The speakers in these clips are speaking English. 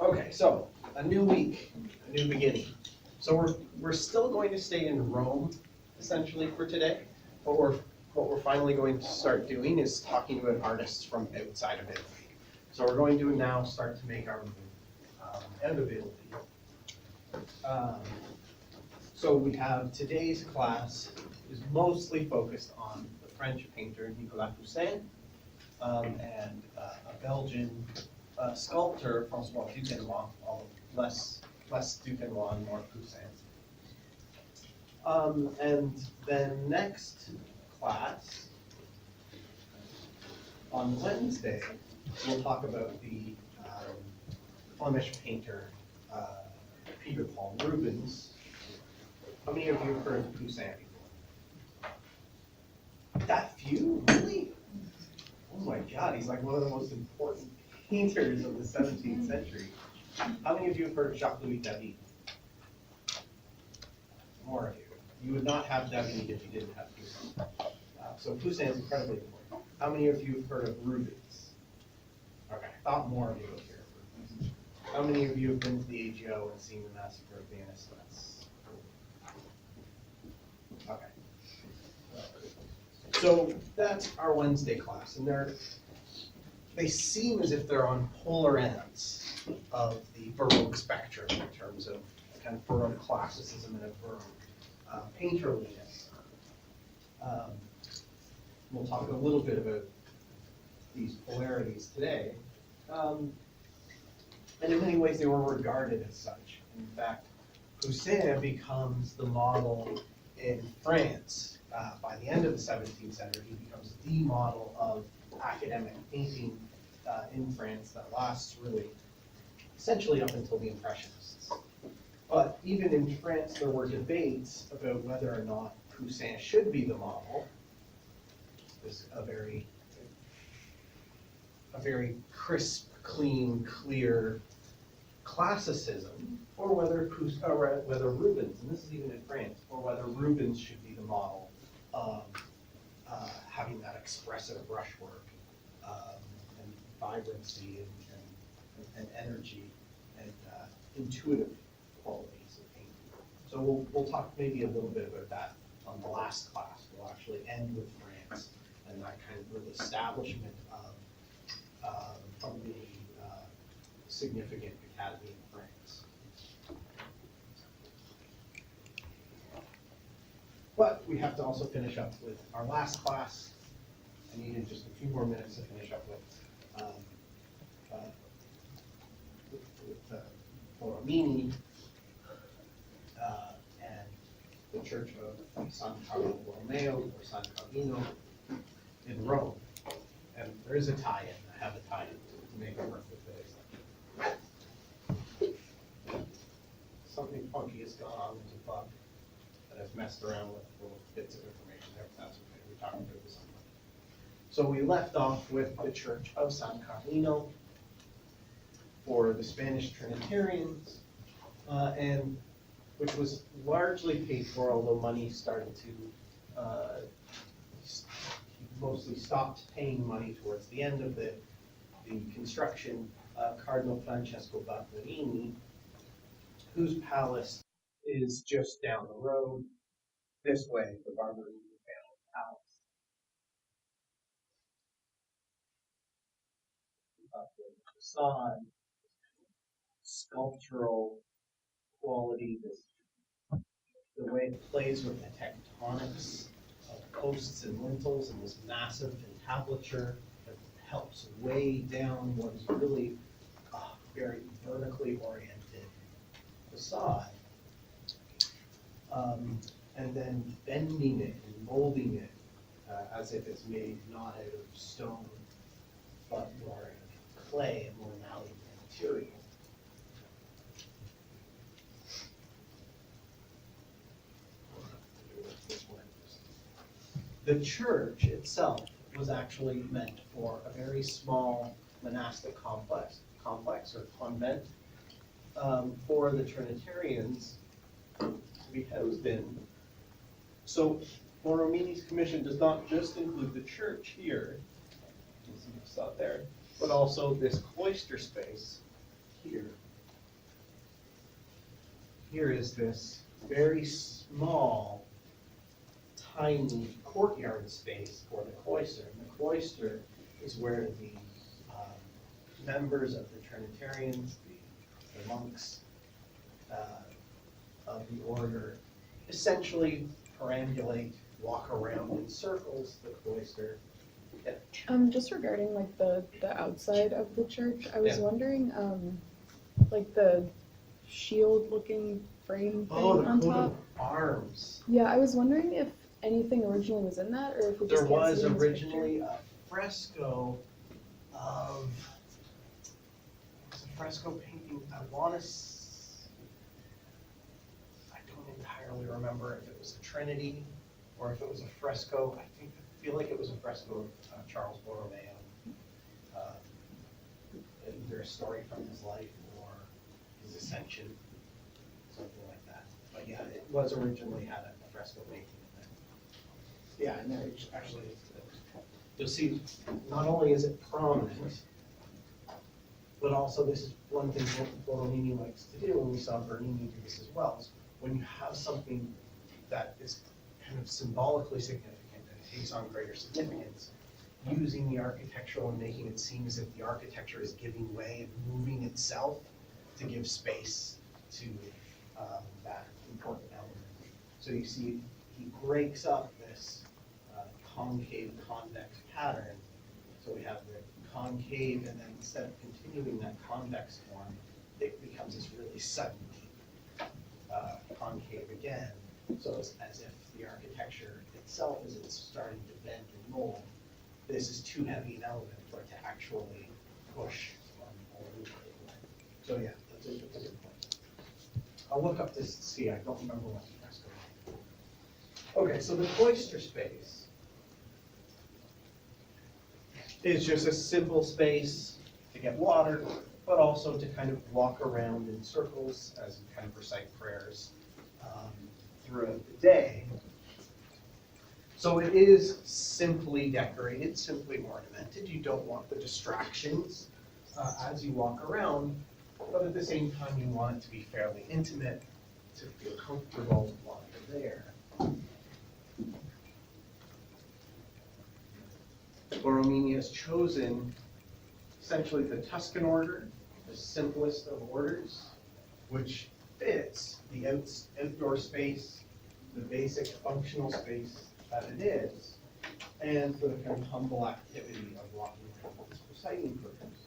Okay, so a new week, a new beginning. So we're still going to stay in Rome essentially for today, but what we're finally going to start doing is talking about artists from outside of Italy. So we're going to now start to make our move out of Italy. Um, so we have today's class is mostly focused on the French painter Nicolas Poussin and a Belgian sculptor, Francois Duquesnoy, less Duquesnoy and more Poussin. And then next class, on Wednesday, we'll talk about the Flemish painter Peter Paul Rubens. How many of you have heard of Poussin before? That few? Really? Oh my God, he's like one of the most important painters of the 17th century. How many of you have heard of Jacques-Louis David? More of you. You would not have David if you didn't have Poussin. So Poussin is incredibly important. How many of you have heard of Rubens? Okay, I thought more of you would hear of Rubens. How many of you have been to the AGO and seen the Massacre of Venice? Okay. So that's our Wednesday class, and they seem as if they're on polar ends of the Baroque spectrum in terms of kind of Baroque classicism and a Baroque painterliness. We'll talk a little bit about these polarities today. And in many ways, they were regarded as such. In fact, Poussin becomes the model in France. By the end of the 17th century, he becomes the model of academic painting in France that lasts really essentially up until the Impressionists. But even in France, there were debates about whether or not Poussin should be the model. It's a very crisp, clean, clear classicism, or whether Rubens, and this is even in France, or whether Rubens should be the model of having that expressive brushwork and vibrancy and energy and intuitive qualities of painting. So we'll talk maybe a little bit about that on the last class. We'll actually end with France and that kind of establishment from the significant academy in France. But we have to also finish up with our last class. I needed just a few more minutes to finish up with Borromini and the Church of San Carlo Borromeo or San Carlino in Rome. And there is a tie-in. I have a tie-in to make it work with today's lecture. Something funky has gone on. There's a bug that has messed around with little bits of information there. That's okay. We're talking about this on Monday. So we left off with the Church of San Carlino for the Spanish Trinitarians, and which was largely paid for, although money started to mostly stopped paying money towards the end of the construction. Cardinal Francesco Barberini, whose palace is just down the road this way, the Barberini family palace. The facade, sculptural quality, the way it plays with the tectonics of posts and lintels and this massive entablature that helps weigh down what is really a very vertically oriented facade. And then bending it and molding it as if it's made not out of stone, but more of clay and more malleable material. The church itself was actually meant for a very small monastic complex or convent for the Trinitarians to be housed in. So Borromini's commission does not just include the church here, you can see the facade there, but also this cloister space here here is this very small, tiny courtyard space for the cloister. And the cloister is where the members of the Trinitarians, the monks of the order, essentially perambulate, walk around in circles the cloister. Just regarding like the outside of the church, I was Yeah. wondering, like the shield-looking frame thing Oh, the on coat top. of arms. Yeah, I was wondering if anything originally was in that, or if we just There can't was see in this originally a fresco of, it was a fresco painting, I don't entirely remember if it was a Trinity or if it was a fresco. I feel like it was a fresco of Charles Borromeo. Either a story from his life or his ascension, something like that. But yeah, it was originally had a fresco painting in there. Yeah, and there actually, you'll see, not only is it prominent, but also this is one thing Borromini likes to do, and we saw Bernini do this as well, is when you have something that is kind of symbolically significant and takes on greater significance, using the architectural and making it seem as if the architecture is giving way and moving itself to give space to that important element. So you see, he breaks up this concave convex pattern. So we have the concave, and then instead of continuing that convex form, it becomes this really sudden concave again. So it's as if the architecture itself, as it's starting to bend and mold, this is too heavy an element for it to actually push or move. So yeah, that's a good point. I'll look up this to see, I don't remember what the fresco is. Okay, so the cloister space is just a simple space to get water, but also to kind of walk around in circles as you kind of recite prayers throughout the day. So it is simply decorated, simply ornamented. You don't want the distractions as you walk around, but at the same time you want it to be fairly intimate, to feel comfortable while you're there. Borromini has chosen essentially the Tuscan order, the simplest of orders, which fits the outdoor space, the basic functional space that it is, and for the kind of humble activity of walking around this reciting programs.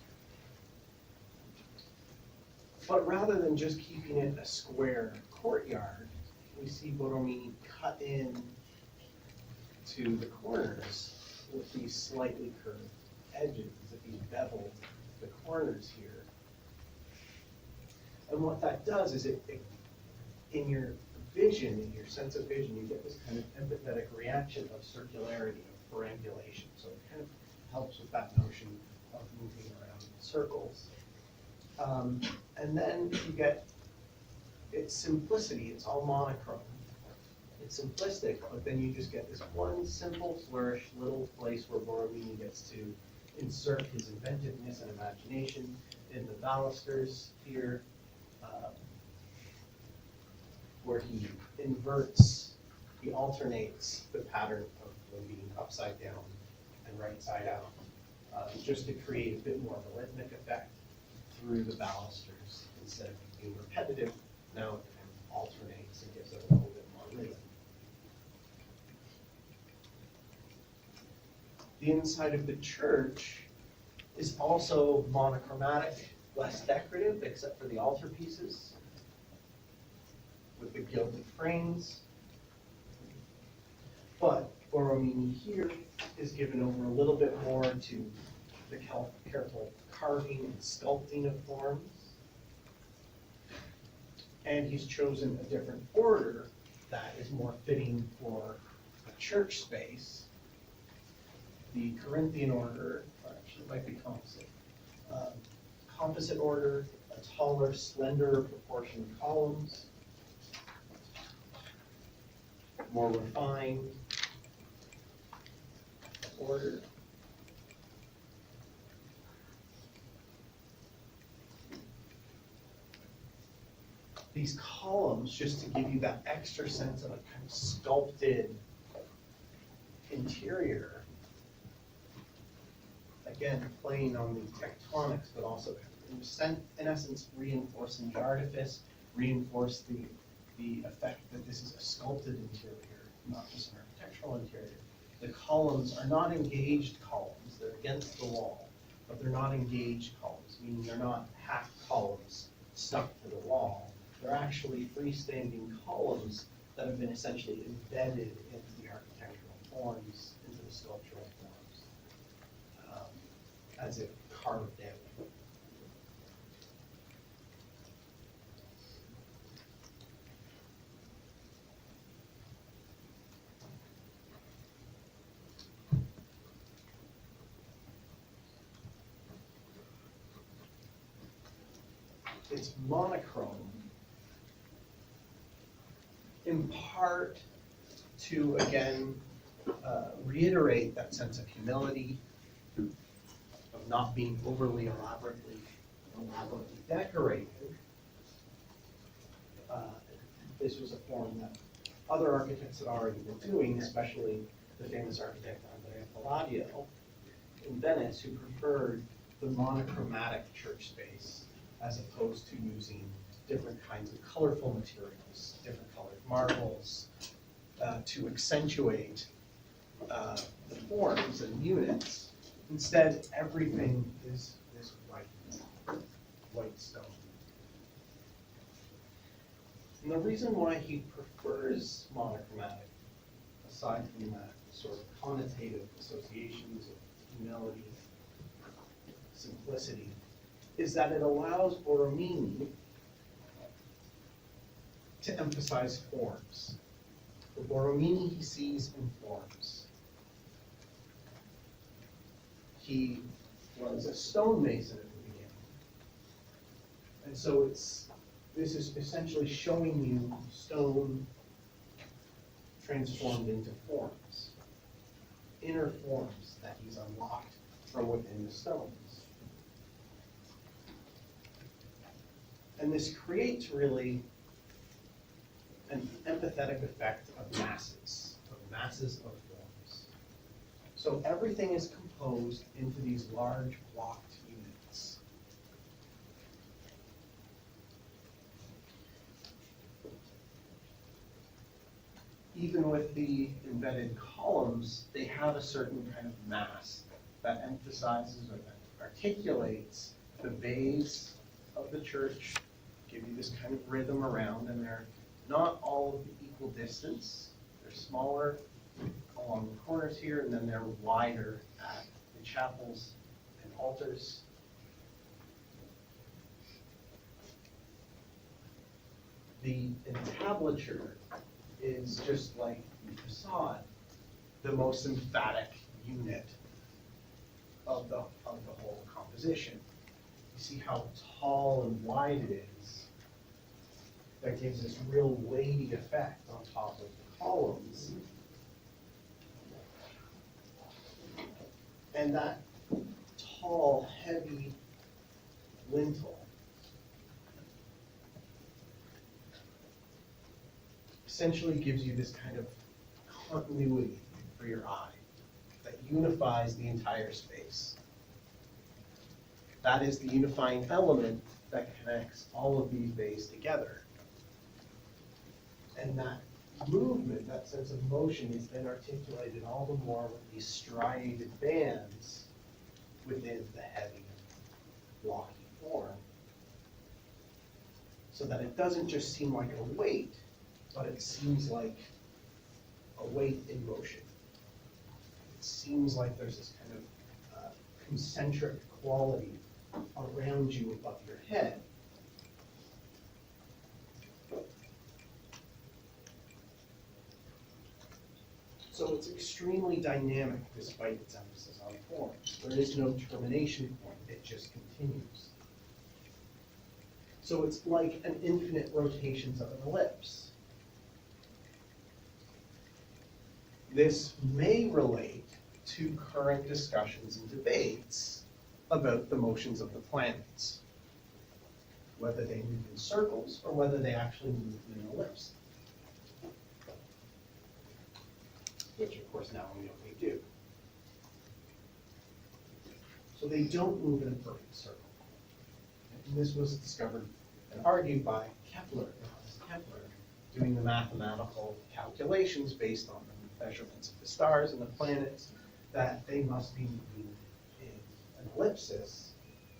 But rather than just keeping it a square courtyard, we see Borromini cut in to the corners with these slightly curved edges, as if he's beveled the corners here. And what that does is in your vision, in your sense of vision, you get this kind of empathetic reaction of circularity, of perambulation. So it kind of helps with that notion of moving around in circles. And then you get its simplicity, it's all monochrome. It's simplistic, but then you just get this one simple flourish, little place where Borromini gets to insert his inventiveness and imagination in the balusters here, where he inverts, he alternates the pattern of them being upside down and right side out, just to create a bit more of a rhythmic effect through the balusters. Instead of being repetitive, now it kind of alternates and gives it a little bit more rhythm. The inside of the church is also monochromatic, less decorative, except for the altarpieces with the gilded frames. But Borromini here is given over a little bit more to the careful carving and sculpting of forms. And he's chosen a different order that is more fitting for a church space. The Corinthian order, or actually it might be composite. Composite order, a taller, slenderer proportioned columns, more refined order. these columns, just to give you that extra sense of a kind of sculpted interior, again, playing on the tectonics, but also in essence reinforcing the artifice, reinforce the effect that this is a sculpted interior, not just an architectural interior. The columns are not engaged columns, they're against the wall, but they're not engaged columns, meaning they're not half columns stuck to the wall. They're actually freestanding columns that have been essentially embedded into the architectural forms, into the sculptural forms, as if carved out. It's monochrome in part to, again, reiterate that sense of humility, of not being overly elaborately decorated. This was a form that other architects had already been doing, especially the famous architect Andrea Palladio in Venice, who preferred the monochromatic church space as opposed to using different kinds of colorful materials, different colored marbles, to accentuate the forms and units. Instead, everything is this white stone. And the reason why he prefers monochromatic, aside from that sort of connotative associations of humility, simplicity, is that it allows Borromini to emphasize forms. For Borromini, he sees in forms. He was a stonemason at the beginning. And so this is essentially showing you stone transformed into forms, inner forms that he's unlocked from within the stones. And this creates really an empathetic effect of masses of forms. So everything is composed into these large blocked units. Even with the embedded columns, they have a certain kind of mass that emphasizes or that articulates the bays of the church, give you this kind of rhythm around, and they're not all of the equal distance. They're smaller along the corners here, and then they're wider at the chapels and altars. The entablature is just like the facade, the most emphatic unit of the whole composition. You see how tall and wide it is. That gives this real weighty effect on top of the columns. And that tall, heavy lintel essentially gives you this kind of continuity for your eye that unifies the entire space. That is the unifying element that connects all of these bays together. And that movement, that sense of motion, is then articulated all the more with these striated bands within the heavy, blocky form. So that it doesn't just seem like a weight, but it seems like a weight in motion. It seems like there's this kind of concentric quality around you above your head. So it's extremely dynamic despite its emphasis on form. There is no termination point, it just continues. So it's like an infinite rotations of an ellipse. This may relate to current discussions and debates about the motions of the planets. whether they move in circles or whether they actually move in an ellipse. Which of course now we know they do. So they don't move in a perfect circle. And this was discovered and argued by Kepler, Johannes Kepler, doing the mathematical calculations based on the measurements of the stars and the planets, that they must be moving in an ellipsis.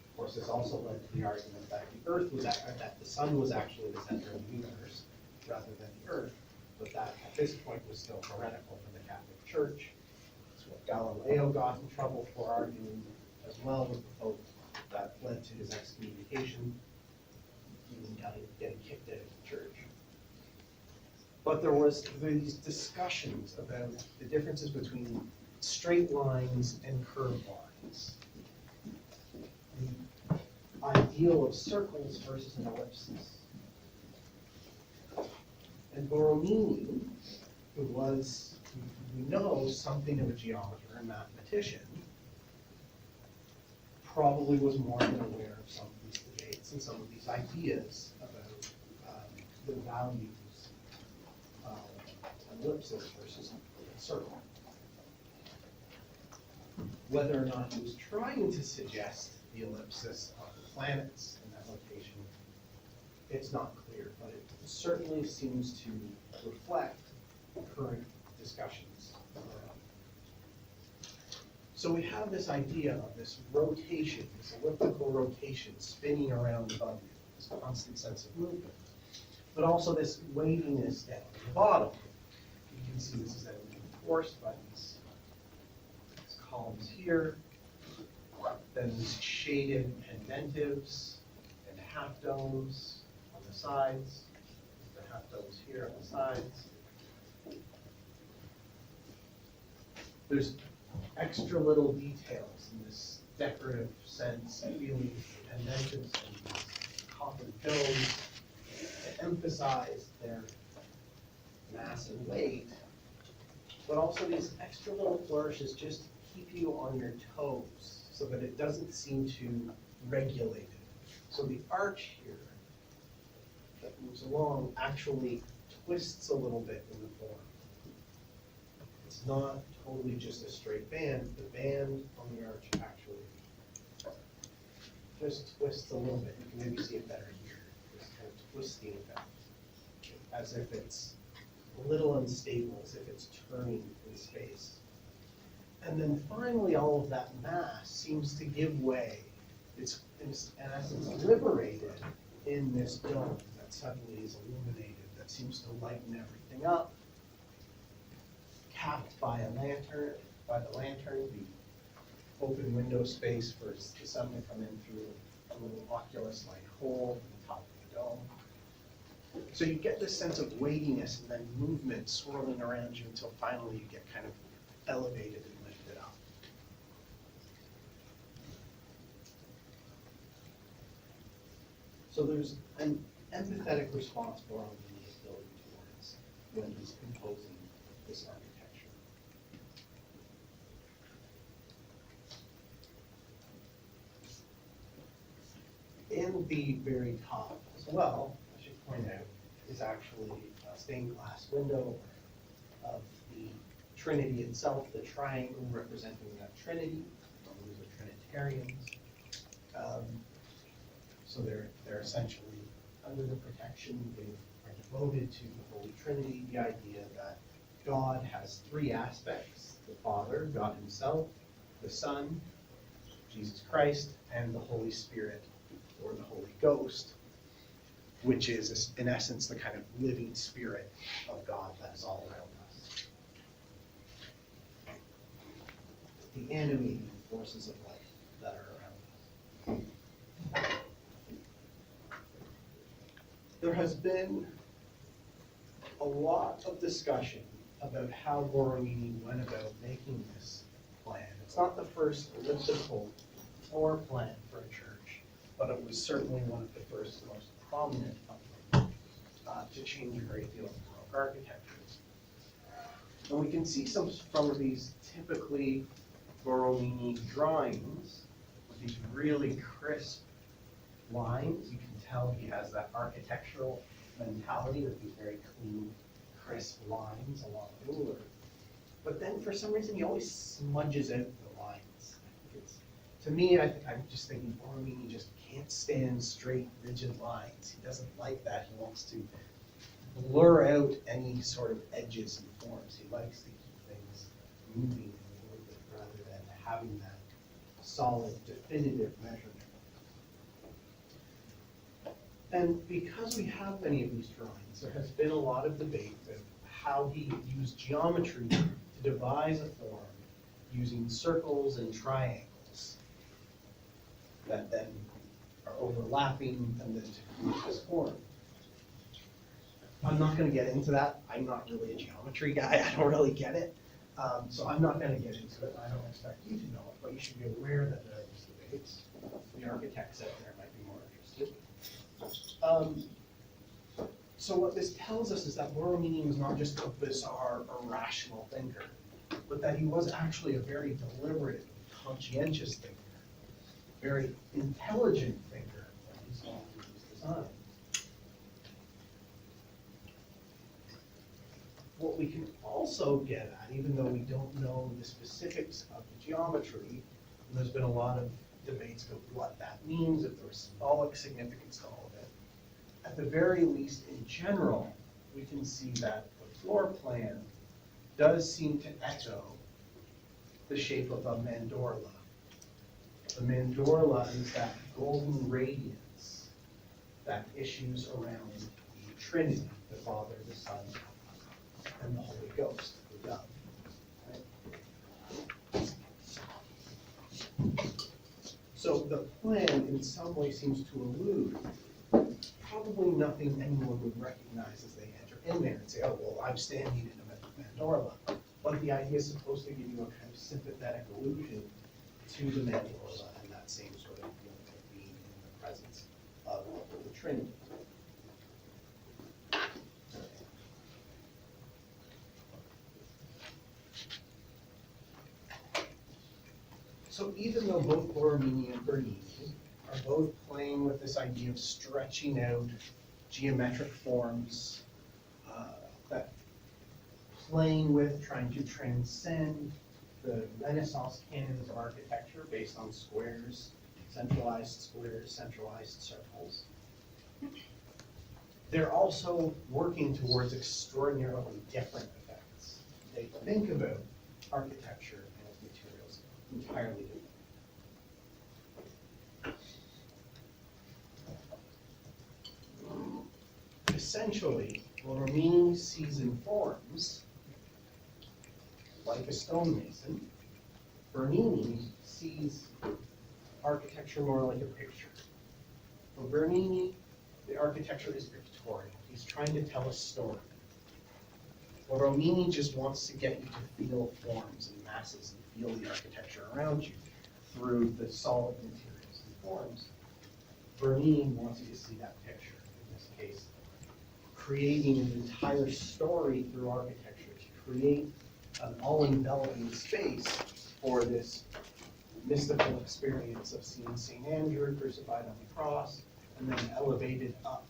Of course, this also led to the argument that the Earth was that the Sun was actually the center of the universe rather than the Earth, but that at this point was still heretical for the Catholic Church. It's what Galileo got in trouble for arguing as well with the Pope, that led to his excommunication, even getting kicked out of the church. But there was these discussions about the differences between straight lines and curved lines. The ideal of circles versus an ellipsis. And Borromini, who was, we know, something of a geometer and mathematician, probably was more than aware of some of these debates and some of these ideas about the values of an ellipsis versus a circle. Whether or not he was trying to suggest the ellipsis of the planets in that location, it's not clear, but it certainly seems to reflect current discussions around. So we have this idea of this rotation, this elliptical rotation spinning around the body, this constant sense of movement, but also this weightiness down at the bottom. You can see this is enforced by these columns here, then these shaded pendentives and half domes on the sides, the half domes here on the sides. There's extra little details in this decorative sense, feeling pendentives and these copper domes to emphasize their mass and weight, but also these extra little flourishes just keep you on your toes so that it doesn't seem to regulate it. So the arch here that moves along actually twists a little bit in the form. It's not totally just a straight band. The band on the arch actually just twists a little bit. You can maybe see it better here. This kind of twisting effect, as if it's a little unstable, as if it's turning in space. And then finally, all of that mass seems to give way. It's in essence liberated in this dome that suddenly is illuminated, that seems to lighten everything up, capped by a lantern, the open window space for the sun to come in through a little oculus-like hole in the top of the dome. So you get this sense of weightiness and then movement swirling around you until finally you get kind of elevated and lifted up. So there's an empathetic response for Borromini's ability towards when he's composing this architecture. In the very top as well, I should point out, is actually a stained glass window of the Trinity itself, the triangle representing that Trinity. These are Trinitarians. So they're essentially under the protection, they are devoted to the Holy Trinity, the idea that God has three aspects: the Father, God Himself, the Son, Jesus Christ, and the Holy Spirit, or the Holy Ghost, which is, in essence, the kind of living spirit of God that is all around us. The animating forces of life that are around us. There has been a lot of discussion about how Borromini went about making this plan. It's not the first elliptical floor plan for a church, but it was certainly one of the first, most prominent of them to change a great deal of Baroque architecture. And we can see some of these typically Borromini drawings with these really crisp lines. You can tell he has that architectural mentality with these very clean, crisp lines along the ruler. But then for some reason, he always smudges out the lines. I think to me, I'm just thinking Borromini just can't stand straight, rigid lines. He doesn't like that. He wants to blur out any sort of edges and forms. He likes to keep things moving a little bit rather than having that solid, definitive measurement. And because we have many of these drawings, there has been a lot of debate of how he used geometry to devise a form using circles and triangles that then are overlapping and then to create this form. I'm not going to get into that. I'm not really a geometry guy. I don't really get it. So I'm not going to get into it. I don't expect you to know it, but you should be aware that there are these debates. The architects out there might be more interested. So what this tells us is that Borromini was not just a bizarre, irrational thinker, but that he was actually a very deliberate, conscientious thinker, very intelligent thinker when he's going through his design. What we can also get at, even though we don't know the specifics of the geometry, and there's been a lot of debates about what that means, if there was symbolic significance to all of it. At the very least, in general, we can see that the floor plan does seem to echo the shape of a mandorla. The mandorla is that golden radiance that issues around the Trinity, the Father, the Son, and the Holy Ghost, the dove. Right? So the plan in some way seems to allude probably nothing anyone would recognize as they enter in there and say, oh, well, I'm standing in a mandorla. But the idea is supposed to give you a kind of sympathetic allusion to the mandorla and that same sort of feeling of being in the presence of the Trinity. So even though both Borromini and Bernini are both playing with this idea of stretching out geometric forms, that playing with trying to transcend the Renaissance canons of architecture based on squares, centralized circles. They're also working towards extraordinarily different effects. They think about architecture and its materials entirely different. Essentially, Borromini sees in forms like a stonemason. Bernini sees architecture more like a picture. For Bernini, the architecture is pictorial. He's trying to tell a story. Borromini just wants to get you to feel forms and masses and feel the architecture around you through the solid materials and forms. Bernini wants you to see that picture, in this case, creating an entire story through architecture to create an all-enveloping space for this mystical experience of seeing St. Andrew crucified on the cross and then elevated up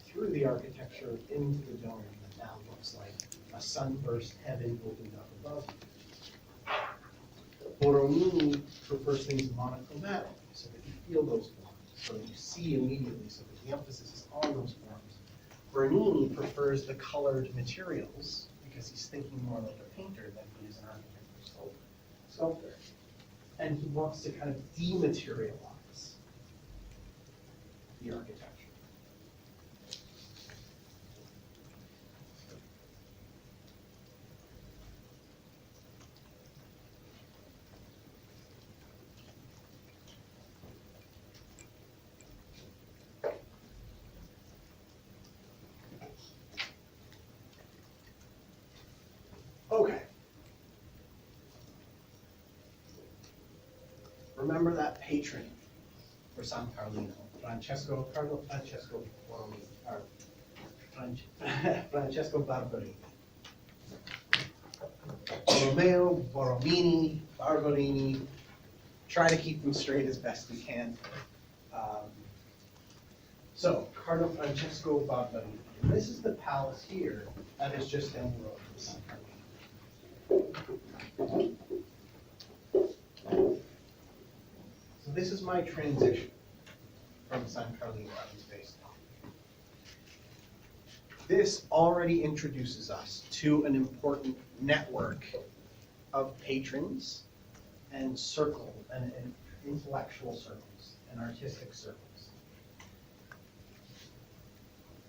through the architecture into the dome that now looks like a sunburst heaven opened up above you. Borromini prefers things monochromatic so that you feel those forms, so that you see immediately, so that the emphasis is on those forms. Bernini prefers the colored materials because he's thinking more like a painter than he is an architect or sculptor. And he wants to kind of dematerialize the architecture. Okay. Remember that patron for San Carlino, Cardinal Francesco Borromini, or Francesco Barberini. Borromeo, Borromini, Barberini, try to keep them straight as best we can. So, Cardinal Francesco Barberini. This is the palace here that is just down the road from San Carlino. So this is my transition from San Carlino I was based on. This already introduces us to an important network of patrons and and intellectual circles and artistic circles.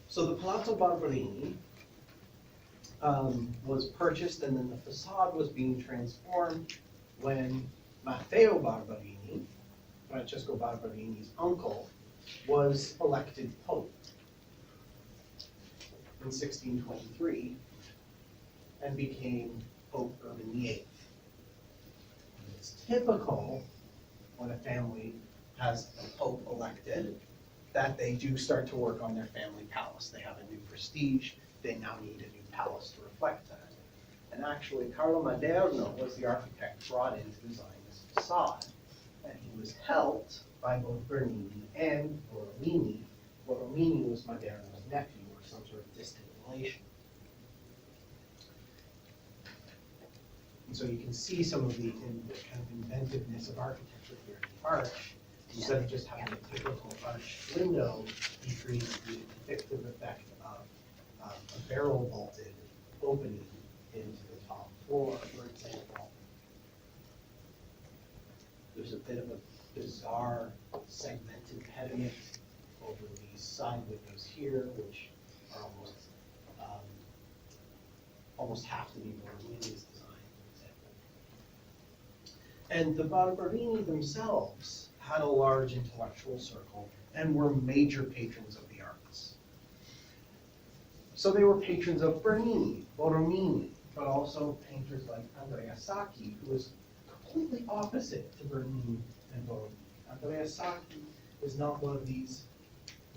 So the Palazzo Barberini was purchased, and then the facade was being transformed when Matteo Barberini, Francesco Barberini's uncle, was elected pope in 1623 and became Pope Urban VIII. It's typical when a family has a pope elected that they do start to work on their family palace. They have a new prestige, they now need a new palace to reflect that. And actually, Carlo Maderno was the architect brought in to design this facade. And he was helped by both Bernini and Borromini. Borromini was Maderno's nephew, or some sort of distant relation. And so you can see some of the kind of inventiveness of architecture here in the arch. Instead of just having a typical arched window, he created the depictive effect of a barrel vaulted opening into the top floor, for example. There's a bit of a bizarre segmented pediment over these side windows here, which are almost have to be Borromini's design, for example. And the Barberini themselves had a large intellectual circle and were major patrons of the arts. So they were patrons of Bernini, Borromini, but also painters like Andrea Sacchi, who was completely opposite to Bernini and Borromini. Andrea Sacchi is not one of these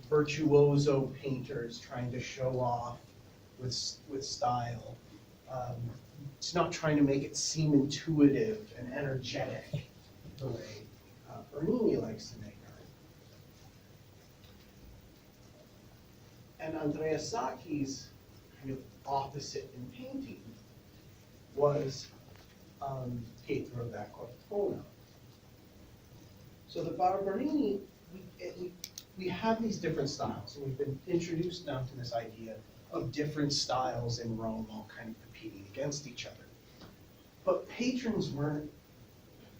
virtuoso painters trying to show off with style. It's not trying to make it seem intuitive and energetic the way Bernini likes to make art. And Andrea Sacchi's kind of opposite in painting was Pietro da Cortona. So the Barberini, we have these different styles, and we've been introduced now to this idea of different styles in Rome all kind of competing against each other. But patrons weren't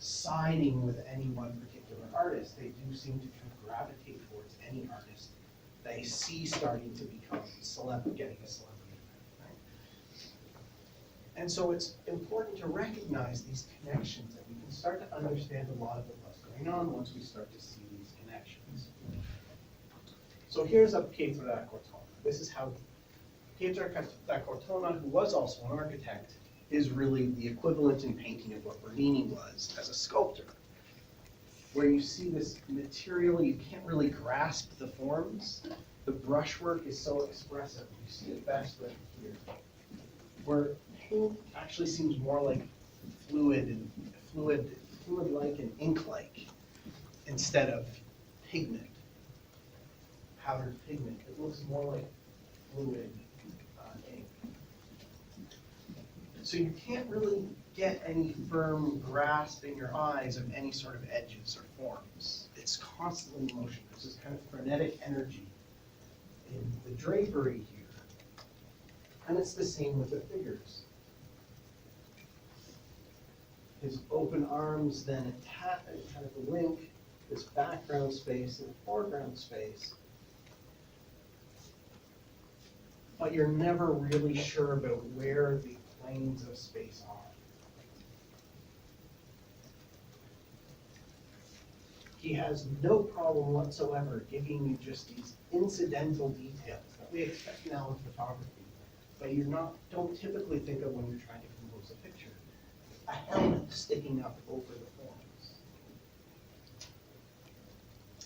siding with any one particular artist. They do seem to kind of gravitate towards any artist they see starting to become getting a celebrity, right? And so it's important to recognize these connections, and we can start to understand a lot of what's going on once we start to see these connections. So here's a Pietro da Cortona. This is how Pietro da Cortona, who was also an architect, is really the equivalent in painting of what Bernini was as a sculptor, where you see this material, you can't really grasp the forms. The brushwork is so expressive. You see it best right here, where paint actually seems more like fluid-like and ink-like instead of pigment, powdered pigment. It looks more like fluid ink. So you can't really get any firm grasp in your eyes of any sort of edges or forms. It's constantly in motion. There's this kind of frenetic energy in the drapery here. And it's the same with the figures. His open arms then kind of link this background space and foreground space. But you're never really sure about where the planes of space are. He has no problem whatsoever giving you just these incidental details that we expect now in photography, but don't typically think of when you're trying to compose a picture. A helmet sticking up over the forms.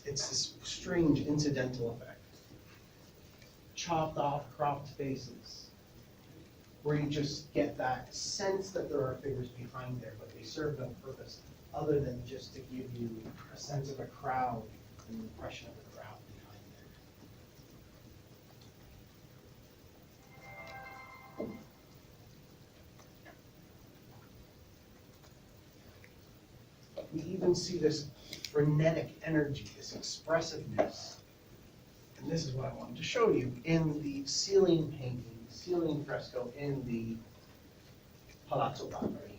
It's this strange incidental effect. Chopped off, cropped faces, where you just get that sense that there are figures behind there, but they serve no purpose other than just to give you a sense of a crowd, an impression of a crowd behind there. We even see this frenetic energy, this expressiveness. And this is what I wanted to show you in the ceiling painting, ceiling fresco in the Palazzo Barberini.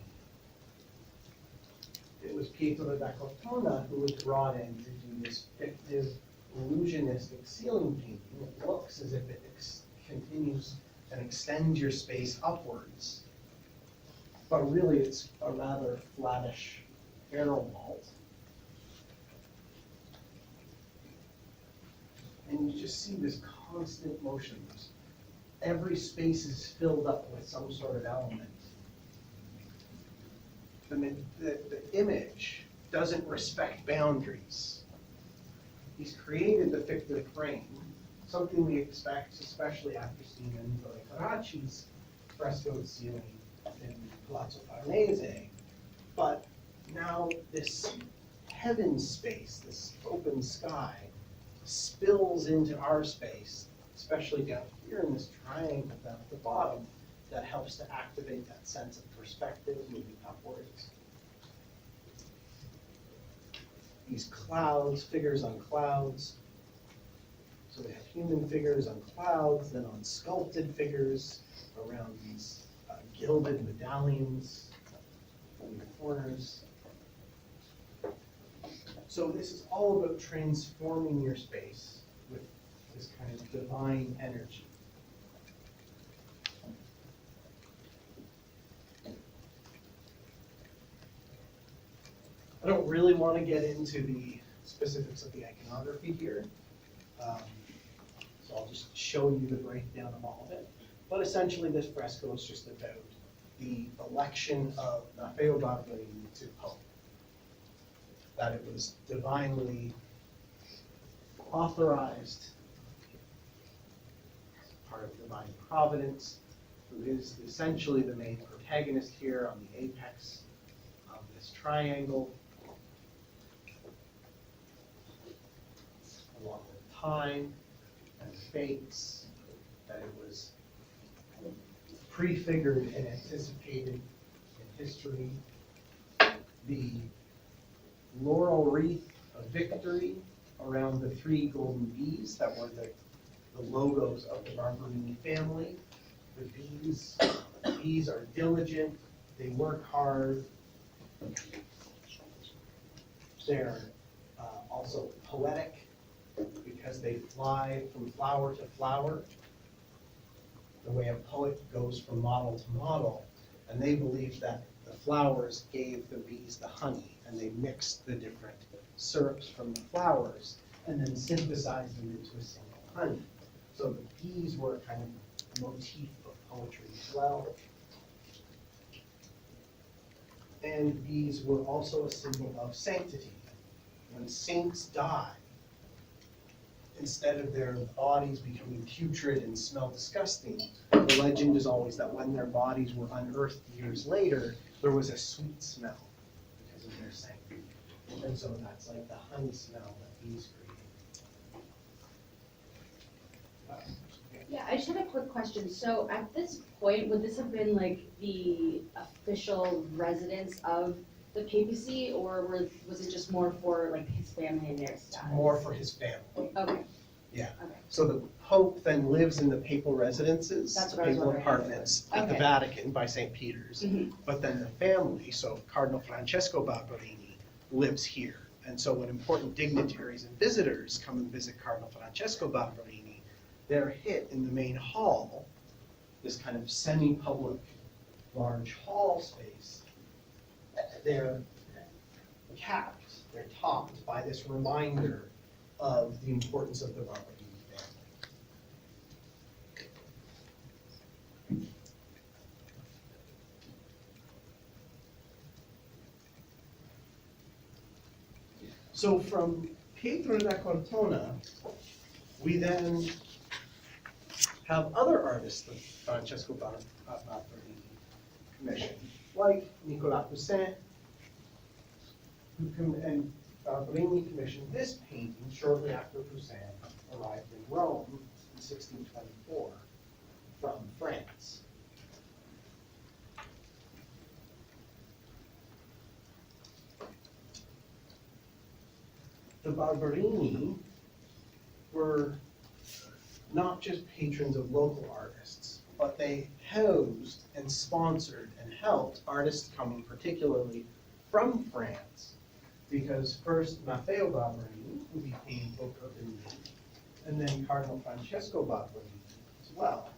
It was Pietro da Cortona who was brought in to do this fictive, illusionistic ceiling painting. It looks as if it continues and extends your space upwards. But really it's a rather flattish arrow vault. And you just see this constant motion. Every space is filled up with some sort of element. The image doesn't respect boundaries. He's created the fictive frame, something we expect, especially after seeing Annibale Carracci's frescoed ceiling in Palazzo Farnese. But now this heaven space, this open sky, spills into our space, especially down here in this triangle down at the bottom, that helps to activate that sense of perspective moving upwards. These clouds, figures on clouds. So we have human figures on clouds, then on sculpted figures around these gilded medallions in the corners. So this is all about transforming your space with this kind of divine energy. I don't really want to get into the specifics of the iconography here. So I'll just show you the breakdown of all of it. But essentially this fresco is just about the election of Maffeo Barberini to Pope. That it was divinely authorized, part of divine providence, who is essentially the main protagonist here on the apex of this triangle, along with time and fates, that it was prefigured and anticipated in history. The laurel wreath of victory around the 3 golden bees that were the logos of the Barberini family. The bees are diligent, they work hard. They're also poetic because they fly from flower to flower, the way a poet goes from model to model, and they believe that the flowers gave the bees the honey, and they mixed the different syrups from the flowers and then synthesized them into a single honey. So the bees were a kind of motif of poetry as well. And bees were also a symbol of sanctity. When saints die, instead of their bodies becoming putrid and smell disgusting, the legend is always that when their bodies were unearthed years later, there was a sweet smell because of their sanctity. And so that's like the honey smell that bees create. Yeah, I just had a quick question. So at this point, would this have been like the official residence of the papacy, or was it just more for like his family and their status? More for his family. Okay. Yeah. Okay. So the Pope then lives in the papal residences, That's the what I was papal wondering. apartments at the Okay. Vatican by St. Peter's. Mhm. But then the family, so Cardinal Francesco Barberini, lives here. And so when important dignitaries and visitors come and visit Cardinal Francesco Barberini, they're hit in the main hall, this kind of semi-public large hall space. They're capped, they're topped by this reminder of the importance of the Barberini family. So from Pietro da Cortona, we then have other artists that Francesco Barberini commissioned, like Nicolas Poussin, and Barberini commissioned this painting shortly after Poussin arrived in Rome in 1624 from France. the Barberini were not just patrons of local artists, but they housed and sponsored and helped artists coming particularly from France. Because first Matteo Barberini, who became Pope Urban, and then Cardinal Francesco Barberini as well,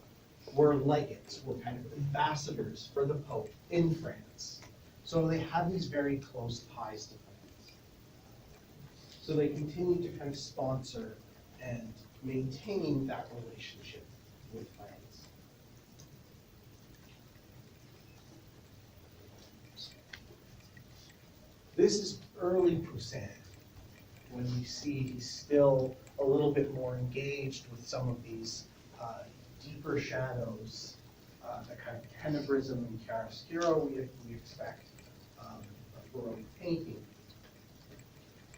were legates, were kind of ambassadors for the Pope in France. So they had these very close ties to France. So they continued to kind of sponsor and maintain that relationship with France. This is early Poussin, when we see he's still a little bit more engaged with some of these deeper shadows, the kind of tenebrism and chiaroscuro we expect of Baroque painting.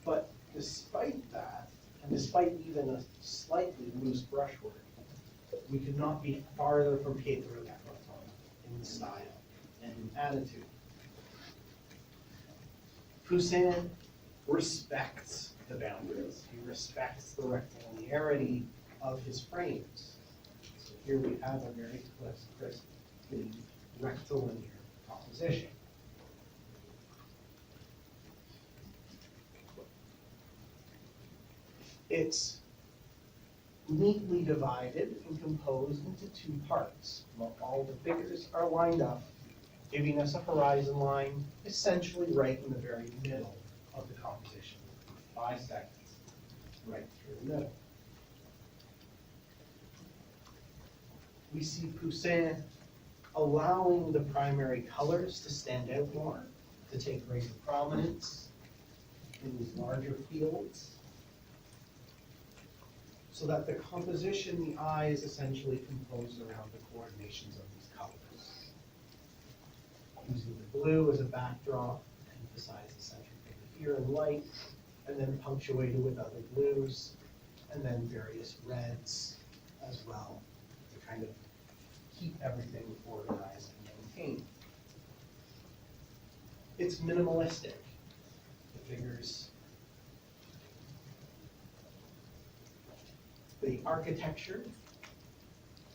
But despite that, and despite even a slightly loose brushwork, we could not be farther from Pietro da Cortona in style and in attitude. Poussin respects the boundaries. He respects the rectilinearity of his frames. So here we have a very crisp, clean, rectilinear composition. It's neatly divided and composed into two parts. All the figures are lined up, giving us a horizon line essentially right in the very middle of the composition. Bisect right through the middle. We see Poussin allowing the primary colors to stand out more, to take greater prominence in these larger fields, so that the composition, the eye, is essentially composed around the coordinations of these colors. Using the blue as a backdrop, emphasize the central figure here in light, and then punctuated with other blues, and then various reds as well, to kind of keep everything organized and maintained. It's minimalistic. The figures, the architecture,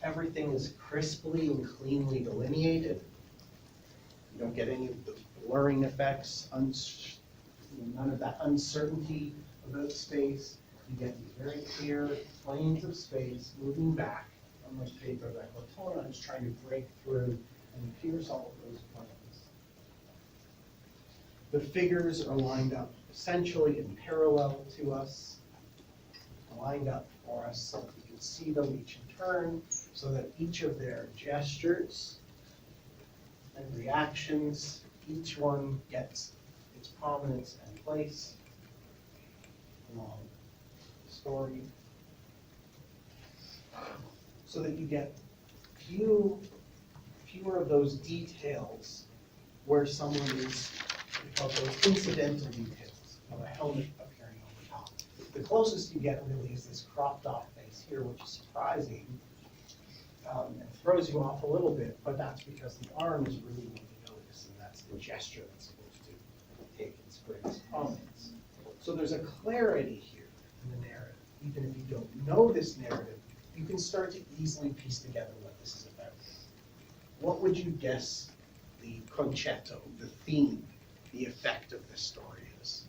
everything is crisply and cleanly delineated. You don't get any of the blurring effects, none of that uncertainty about space. You get these very clear planes of space moving back, unlike Pietro da Cortona is trying to break through and pierce all of those planes. The figures are lined up essentially in parallel to us, lined up for us so that we can see them each in turn, so that each of their gestures and reactions, each one gets its prominence and place along the story, so that you get fewer of those details where someone is, we call those incidental details of a helmet appearing over top. The closest you get really is this cropped off face here, which is surprising and throws you off a little bit, but that's because the arm is really what you notice, and that's the gesture that's supposed to take its greatest prominence. So there's a clarity here in the narrative. Even if you don't know this narrative, you can start to easily piece together what this is about. What would you guess the concetto, the theme, the effect of this story is?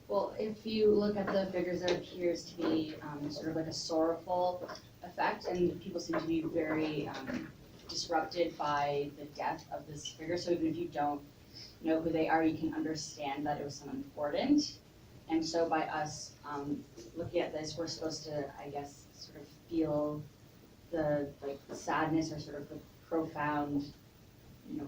Well, if you look at the figures, there appears to be sort of like a sorrowful effect, and people seem to be very disrupted by the death of this figure. So even if you don't know who they are, you can understand that it was someone important. And so by us looking at this, we're supposed to, I guess, sort of feel the sadness or sort of the profound,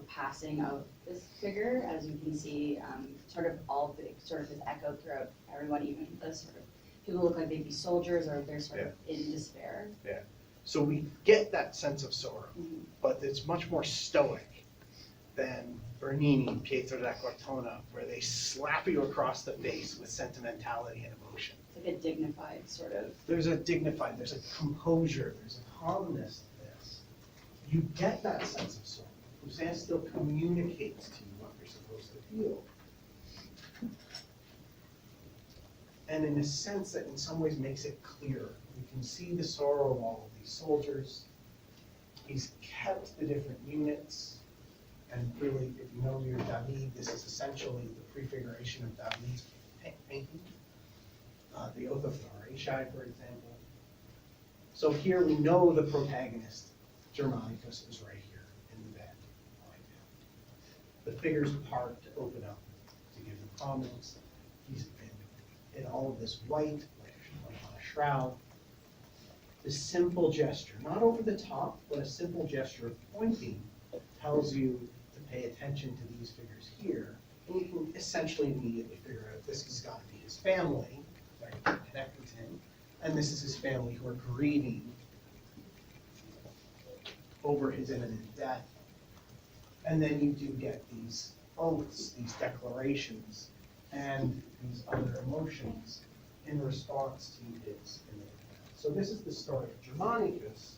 passing of this figure. As you can see, sort of is echoed throughout everyone, even the sort of people look like they'd be soldiers or they're sort of in despair. Yeah. So we get that sense of sorrow, but it's much more stoic than Bernini, Pietro da Cortona, where they slap you across the face with sentimentality and emotion. It's like a dignified sort of. There's a dignified, there's a composure, there's a calmness to this. You get that sense of soul. Poussin still communicates to you what you're supposed to feel. And in a sense that in some ways makes it clearer. You can see the sorrow of all of these soldiers. He's kept the different units. And really, if you know your David, this is essentially the prefiguration of David's painting. The Oath of Laurentius, for example. So here we know the protagonist, Germanicus, is right here in the bed. The figures part to open up, to give them prominence. He's in all of this white, like on a shroud. The simple gesture, not over the top, but a simple gesture of pointing tells you to pay attention to these figures here. And you can essentially immediately figure out this has got to be his family, that can connect with him. And this is his family who are grieving over his imminent death. And then you do get these oaths, these declarations, and these other emotions in response to his imminent death. So this is the story of Germanicus,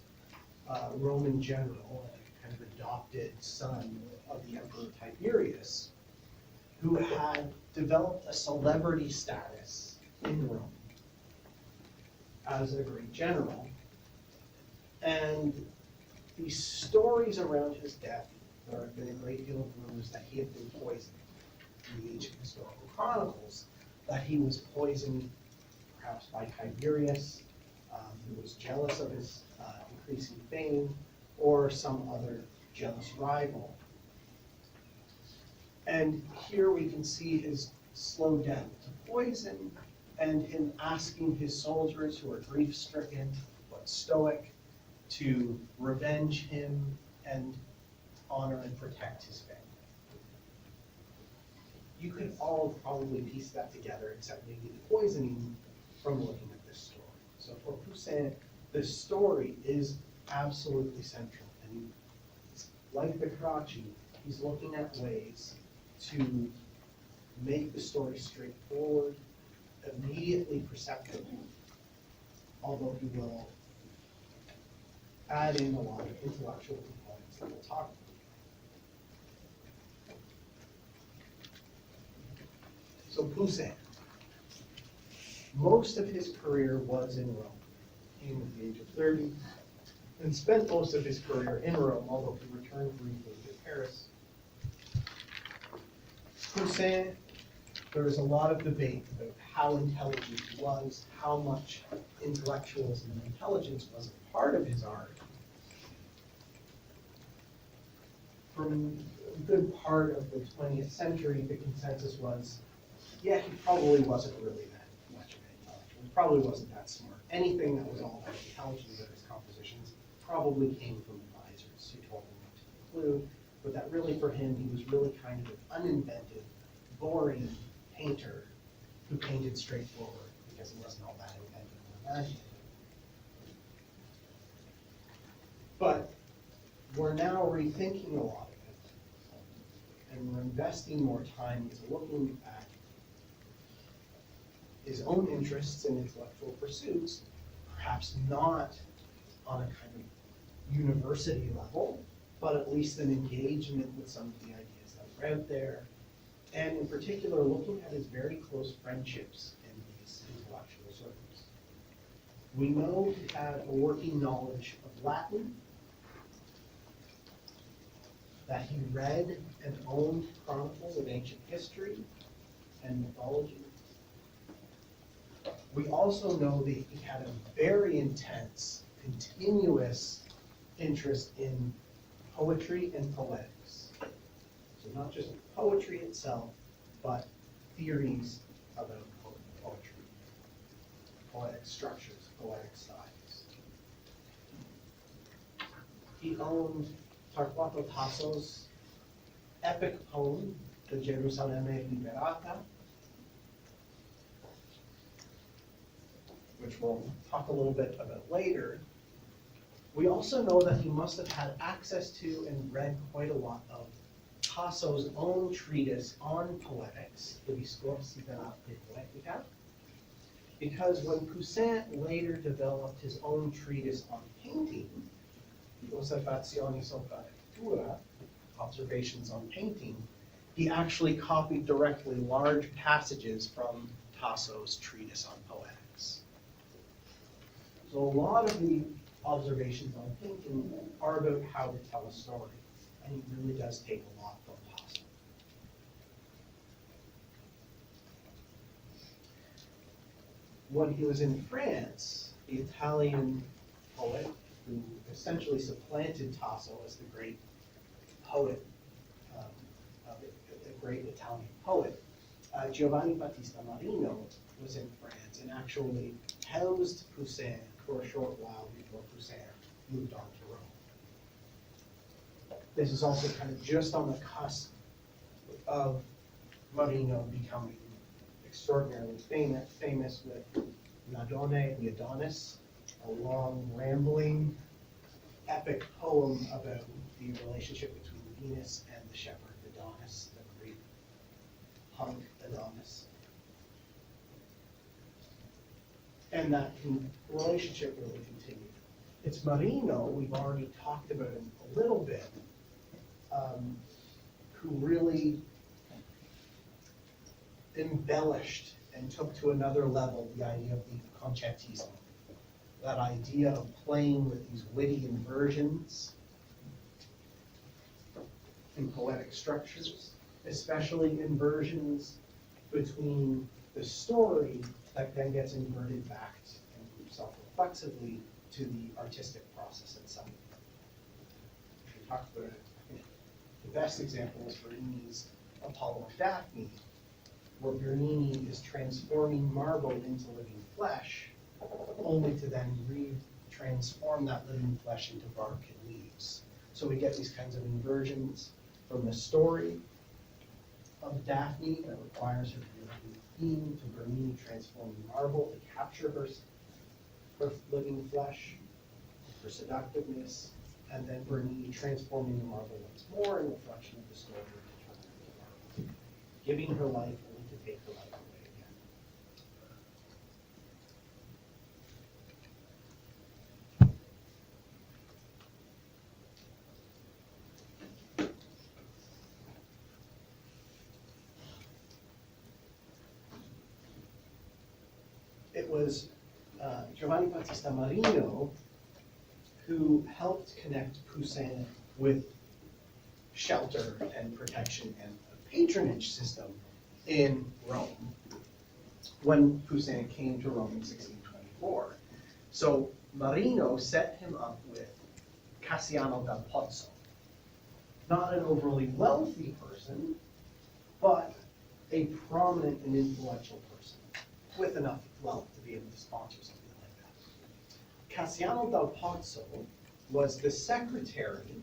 a Roman general, a kind of adopted son of the Emperor Tiberius, who had developed a celebrity status in Rome as a great general. And these stories around his death, there have been a great deal of rumors that he had been poisoned. In the ancient historical chronicles, that he was poisoned perhaps by Tiberius, who was jealous of his increasing fame, or some other jealous rival. And here we can see his slow death to poison, and him asking his soldiers who are grief-stricken, but stoic, to revenge him and honor and protect his family. You could all probably piece that together, except maybe the poisoning, from looking at this story. So for Poussin, the story is absolutely central. And like the Carracci, he's looking at ways to make the story straightforward, immediately perceptible, although he will add in a lot of intellectual components that we'll talk about. So Poussin, most of his career was in Rome. He came at the age of 30 and spent most of his career in Rome, although he returned briefly to Paris. Poussin, there was a lot of debate about how intelligent he was, how much intellectualism and intelligence was a part of his art. From a good part of the 20th century, the consensus was, yeah, he probably wasn't really that much of an intellectual. He probably wasn't that smart. Anything that was all that intelligent about his compositions probably came from advisors who told him what to include, but that really for him, he was really kind of an uninventive, boring painter who painted straightforward because he wasn't all that inventive or imaginative. But we're now rethinking a lot of it, and we're investing more time into looking at his own interests and intellectual pursuits, perhaps not on a kind of university level, but at least an engagement with some of the ideas that were out there, and in particular looking at his very close friendships in these intellectual circles. We know he had a working knowledge of Latin, that he read and owned chronicles of ancient history and mythology. We also know that he had a very intense, continuous interest in poetry and poetics. So not just poetry itself, but theories about poetry, poetic structures, poetic styles. He owned Torquato Tasso's epic poem, the Gerusalemme Liberata, which we'll talk a little bit about later. We also know that he must have had access to and read quite a lot of Tasso's own treatise on poetics, the Discorsi della Poetica. Because when Poussin later developed his own treatise on painting, Osservazioni sopra pittura, observations on painting, he actually copied directly large passages from Tasso's treatise on poetics. So a lot of the observations on painting are about how to tell a story, and he really does take a lot from Tasso. When he was in France, the Italian poet who essentially supplanted Tasso as the great poet, the great Italian poet, Giovanni Battista Marino was in France and actually housed Poussin for a short while before Poussin moved on to Rome. This is also kind of just on the cusp of Marino becoming extraordinarily famous with L'Adone, the Adonis, a long, rambling, epic poem about the relationship between Venus and the shepherd Adonis, the Greek hunk Adonis. And that relationship really continued. It's Marino, we've already talked about him a little bit, who really embellished and took to another level the idea of the concertismo. That idea of playing with these witty inversions in poetic structures, especially inversions between the story that then gets inverted back and self-reflexively to the artistic process itself. We talked about it. I think the best example is Bernini's Apollo and Daphne, where Bernini is transforming marble into living flesh, only to then transform that living flesh into bark and leaves. So we get these kinds of inversions from the story of Daphne that requires her to be a living theme, to Bernini transforming marble to capture her living flesh, her seductiveness, and then Bernini transforming the marble once more in reflection of the story of the turn into marble, giving her life only to take her life away again. It was Giovanni Battista Marino who helped connect Poussin with shelter and protection and a patronage system in Rome when Poussin came to Rome in 1624. So Marino set him up with Cassiano dal Pozzo, not an overly wealthy person, but a prominent and influential person with enough wealth to be able to sponsor something like that. Cassiano dal Pozzo was the secretary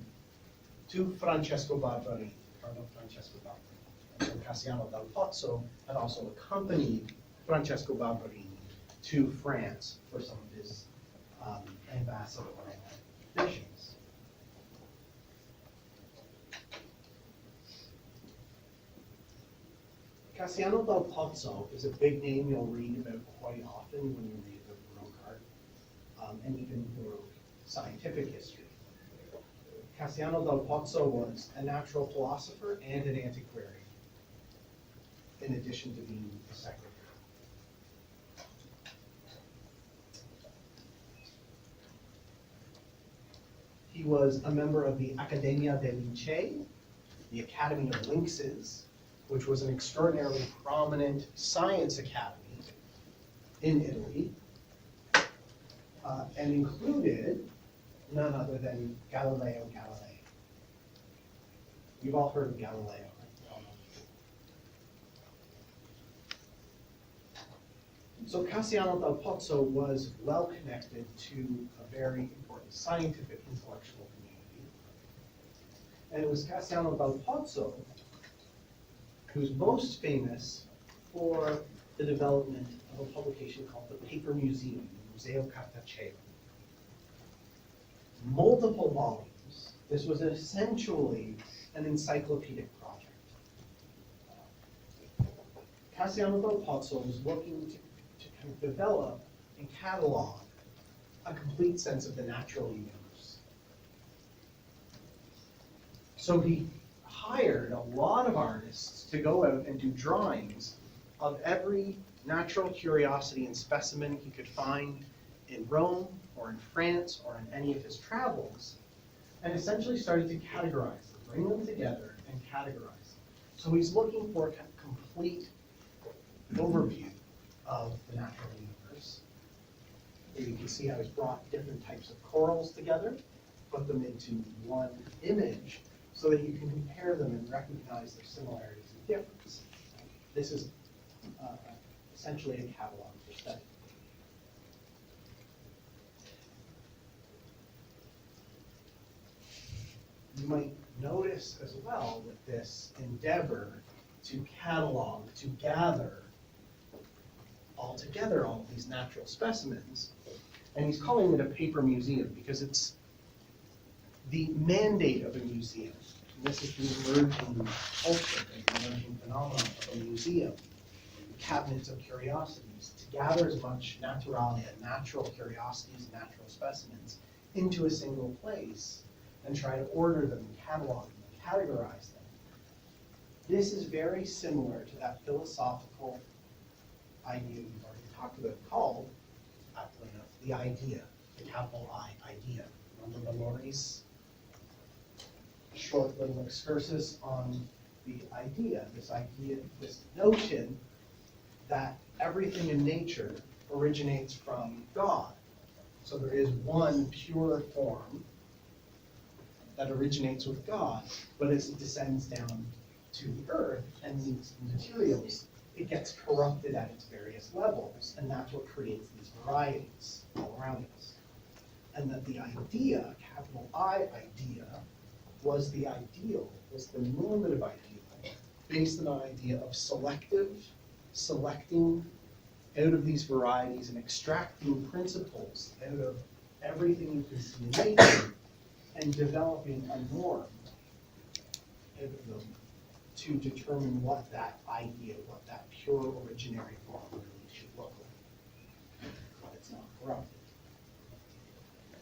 to Francesco Barberini, Cardinal Francesco Barberini. And Cassiano dal Pozzo had also accompanied Francesco Barberini to France for some of his ambassadorial missions. Cassiano dal Pozzo is a big name you'll read about quite often when you read about Baroque art, and even Baroque scientific history. Cassiano dal Pozzo was a natural philosopher and an antiquarian, in addition to being a secretary. He was a member of the Accademia dei Lincei, the Academy of Lynxes, which was an extraordinarily prominent science academy in Italy, and included none other than Galileo Galilei. You've all heard of Galileo, right? So Cassiano dal Pozzo was well connected to a very important scientific intellectual community. And it was Cassiano dal Pozzo who's most famous for the development of a publication called the Paper Museum, Museo Cartaceo. Multiple volumes. This was essentially an encyclopedic project. Cassiano dal Pozzo was looking to kind of develop and catalog a complete sense of the natural universe. So he hired a lot of artists to go out and do drawings of every natural curiosity and specimen he could find in Rome or in France or in any of his travels, and essentially started to categorize them, bring them together and categorize them. So he's looking for a complete overview of the natural universe. Here you can see how he's brought different types of corals together, put them into one image so that you can compare them and recognize their similarities and differences. This is essentially a catalog for study. You might notice as well with this endeavor to catalog, to gather all together all of these natural specimens, and he's calling it a paper museum because it's the mandate of a museum. And this is the emerging culture, the emerging phenomenon of a museum. Cabinets of curiosities, to gather as much naturalia, natural curiosities, natural specimens, into a single place and try to order them, catalog them, categorize them. This is very similar to that philosophical idea we've already talked about called, aptly enough, the idea, the capital I, idea. Remember Mallory's short little excursus on the idea, this notion that everything in nature originates from God. So there is one pure form that originates with God, but as it descends down to the earth and these materials, it gets corrupted at its various levels, and that's what creates these varieties all around us. And that the idea, capital I idea, was the ideal, was the normative ideal, based on an idea of selecting out of these varieties and extracting principles out of everything you can see in nature and developing a norm out of them to determine what that idea, what that pure originary form really should look like. But it's not corrupted.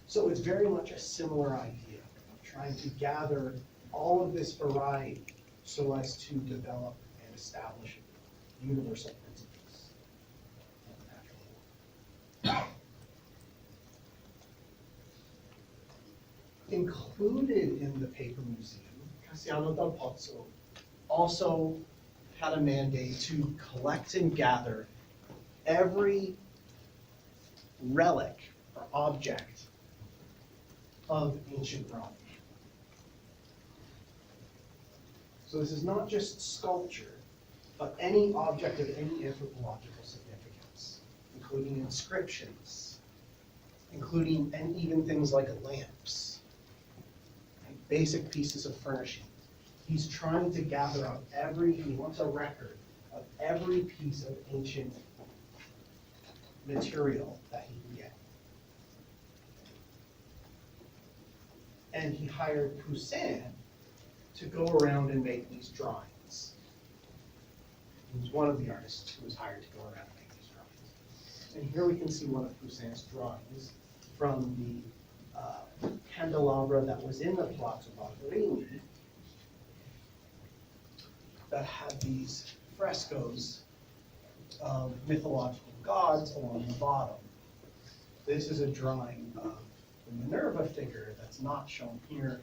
So it's very much a similar idea of trying to gather all of this variety so as to develop and establish universal principles of the natural world. Included in the paper museum, Cassiano dal Pozzo also had a mandate to collect and gather every relic or object of ancient Rome. So this is not just sculpture, but any object of any anthropological significance, including inscriptions, including and even things like lamps, and basic pieces of furnishing. He's trying to gather up he wants a record of every piece of ancient material that he can get. And he hired Poussin to go around and make these drawings. He was one of the artists who was hired to go around and make these drawings. And here we can see one of Poussin's drawings from the candelabra that was in the Palazzo Baldurini that had these frescoes of mythological gods along the bottom. This is a drawing of the Minerva figure that's not shown here,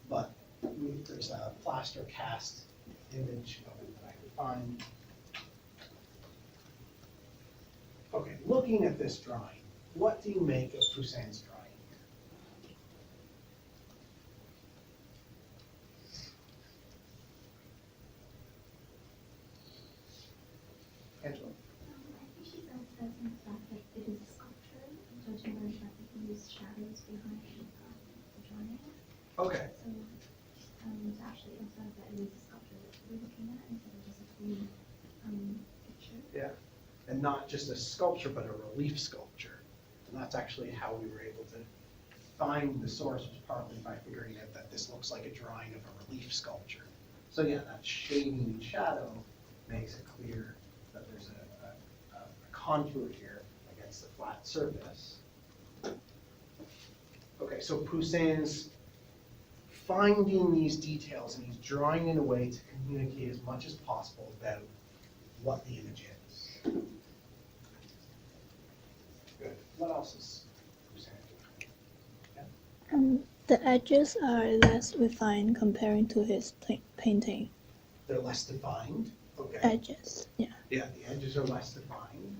but there's a plaster cast image of it that I could find. Okay, looking at this drawing, what do you make of Poussin's drawing here? Angela? I think he's emphasizing the fact that it is a sculpture, judging by the fact that he used shadows behind the drawing. Okay. So to actually emphasize that it is a sculpture that we're looking at instead of just a clean picture. Yeah, and not just a sculpture, but a relief sculpture. And that's actually how we were able to find the source, was partly by figuring out that this looks like a drawing of a relief sculpture. So yeah, that shading and shadow makes it clear that there's a contour here against the flat surface. Okay, so Poussin's finding these details and he's drawing in a way to communicate as much as possible about what the image is. Good. What else is Poussin doing? The edges are less refined comparing to his painting. They're less defined. Okay. Edges, yeah. Yeah, the edges are less defined.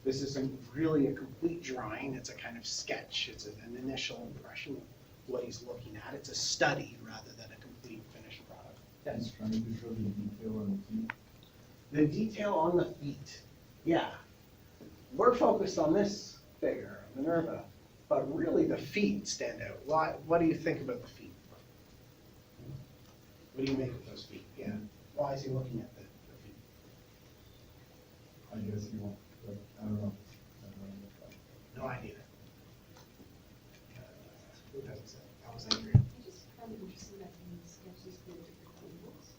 This isn't really a complete drawing, it's a kind of sketch. It's an initial impression of what he's looking at. It's a study rather than a complete finished product. He's trying to show the detail on the feet. The detail on the feet, yeah. We're focused on this figure, Minerva, but really the feet stand out. Why? What do you think about the feet? What do you make of those feet? Yeah. Why is he looking at the feet? I guess you won't, like, I don't know. No idea. Who has it? That was Andrea. I just found it interesting that he sketches the different angles.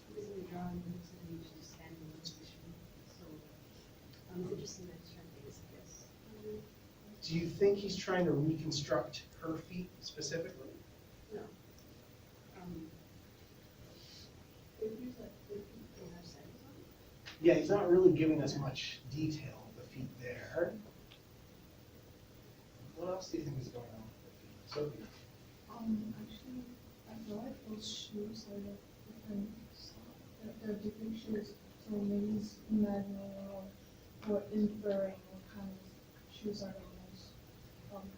Because in the drawing, it looks like he's just standing in position. So, it's interesting that he's trying to figure this. Do you think he's trying to reconstruct her feet specifically? No. Figures that the people have said on. Yeah, he's not really giving us much detail of the feet there. What else do you think is going on with the feet? Sophie? Actually, I feel like those shoes are like different, they're different shoes. So maybe he's imagining or inferring what kind of shoes are the most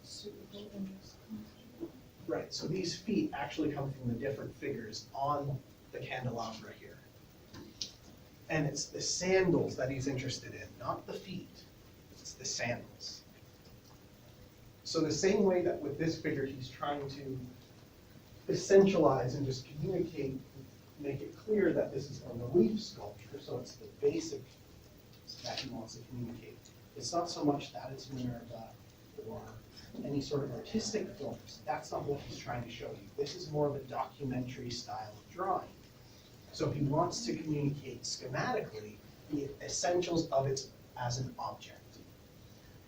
suitable in this country. Right, so these feet actually come from the different figures on the candelabra here. And it's the sandals that he's interested in, not the feet. It's the sandals. So the same way that with this figure, he's trying to essentialize and just communicate, make it clear that this is a relief sculpture, so it's the basic that he wants to communicate. It's not so much that it's Minerva or any sort of artistic forms. That's not what he's trying to show you. This is more of a documentary style of drawing. So he wants to communicate schematically the essentials of it as an object.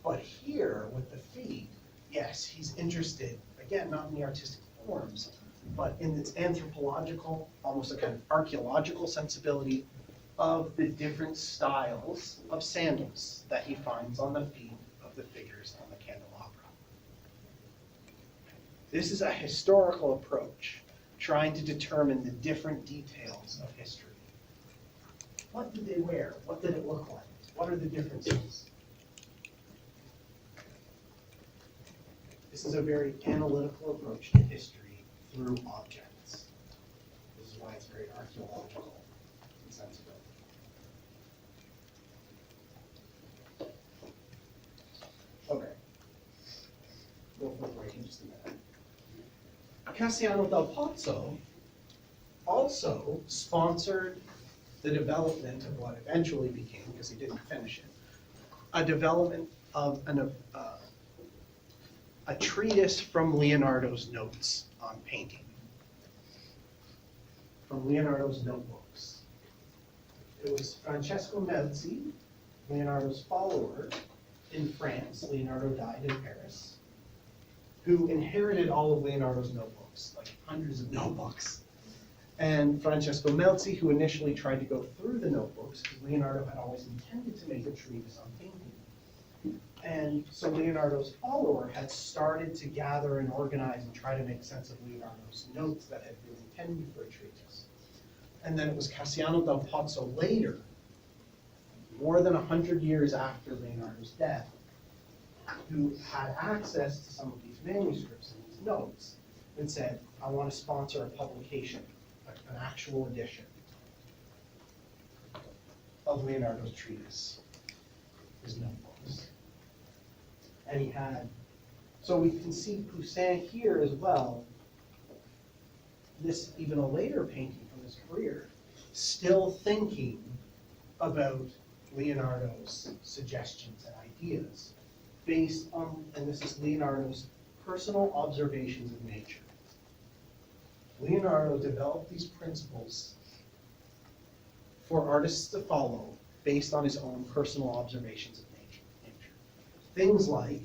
But here, with the feet, yes, he's interested, again, not in the artistic forms, but in its anthropological, almost a kind of archaeological sensibility of the different styles of sandals that he finds on the feet of the figures on the candelabra. This is a historical approach, trying to determine the different details of history. What did they wear? What did it look like? What are the differences? This is a very analytical approach to history through objects. This is why it's very archaeological and sensible. Okay. We'll flip right in just a minute. Cassiano del Pozzo also sponsored the development of what eventually became, because he didn't finish it, a development of a treatise from Leonardo's notes on painting, from Leonardo's notebooks. It was Francesco Melzi, Leonardo's follower in France. Leonardo died in Paris, who inherited all of Leonardo's notebooks, like hundreds of notebooks. And Francesco Melzi, who initially tried to go through the notebooks, because Leonardo had always intended to make a treatise on painting. And so Leonardo's follower had started to gather and organize and try to make sense of Leonardo's notes that had been intended for a treatise. And then it was Cassiano del Pozzo later, more than 100 years after Leonardo's death, who had access to some of these manuscripts and these notes and said, I want to sponsor a publication, an actual edition of Leonardo's treatise, his notebooks. And he had, so we can see Poussin here as well, this even a later painting from his career, still thinking about Leonardo's suggestions and ideas based on, and this is Leonardo's personal observations of nature. Leonardo developed these principles for artists to follow based on his own personal observations of nature. Things like,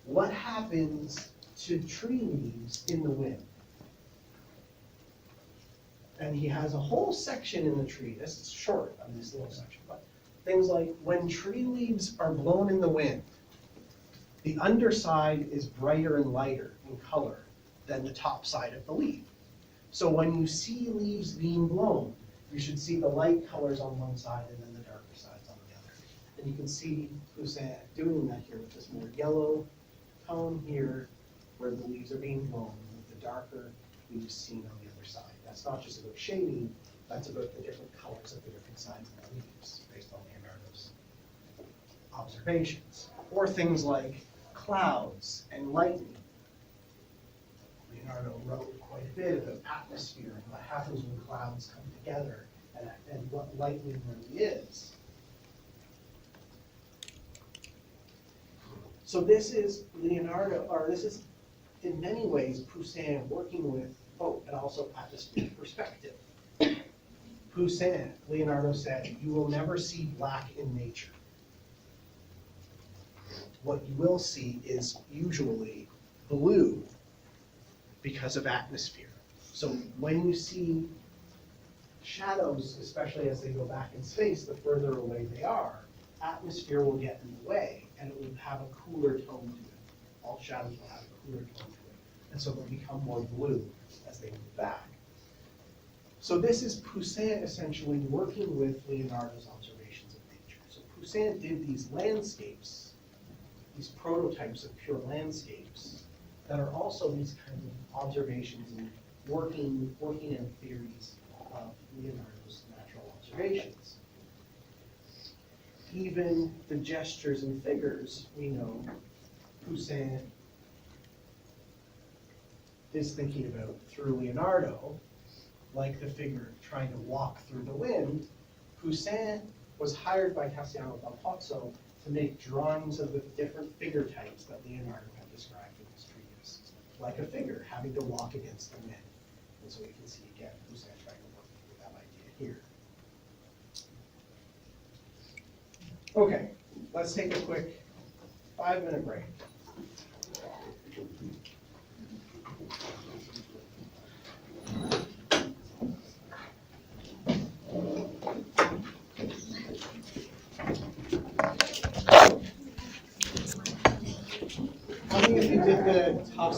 what happens to tree leaves in the wind? And he has a whole section in the treatise, it's short on this little section, but things like, when tree leaves are blown in the wind, the underside is brighter and lighter in color than the top side of the leaf. So when you see leaves being blown, you should see the light colors on one side and then the darker sides on the other. And you can see Poussin doing that here with this more yellow tone here, where the leaves are being blown, with the darker leaves seen on the other side. That's not just about shading, that's about the different colors of the different sides of the leaves, based on Leonardo's observations. Or things like clouds and lightning. Leonardo wrote quite a bit about atmosphere and what happens when clouds come together and what lightning really is. So this is Leonardo, or this is in many ways Poussin working with both and also atmospheric perspective. Poussin, Leonardo said, you will never see black in nature. What you will see is usually blue because of atmosphere. So when you see shadows, especially as they go back in space, the further away they are, atmosphere will get in the way and it will have a cooler tone to it. All shadows will have a cooler tone to it. And so they'll become more blue as they move back. So this is Poussin essentially working with Leonardo's observations of nature. So Poussin did these landscapes, these prototypes of pure landscapes that are also these kinds of observations and working in theories of Leonardo's natural observations. Even the gestures and figures, we know Poussin is thinking about through Leonardo, like the figure trying to walk through the wind. Poussin was hired by Cassiano dal Pozzo to make drawings of the different figure types that Leonardo had described in his treatise, like a figure having to walk against the wind. And so you can see again, Poussin trying to work with that idea here. Okay, let's take a quick 5-minute break. How many of you did the top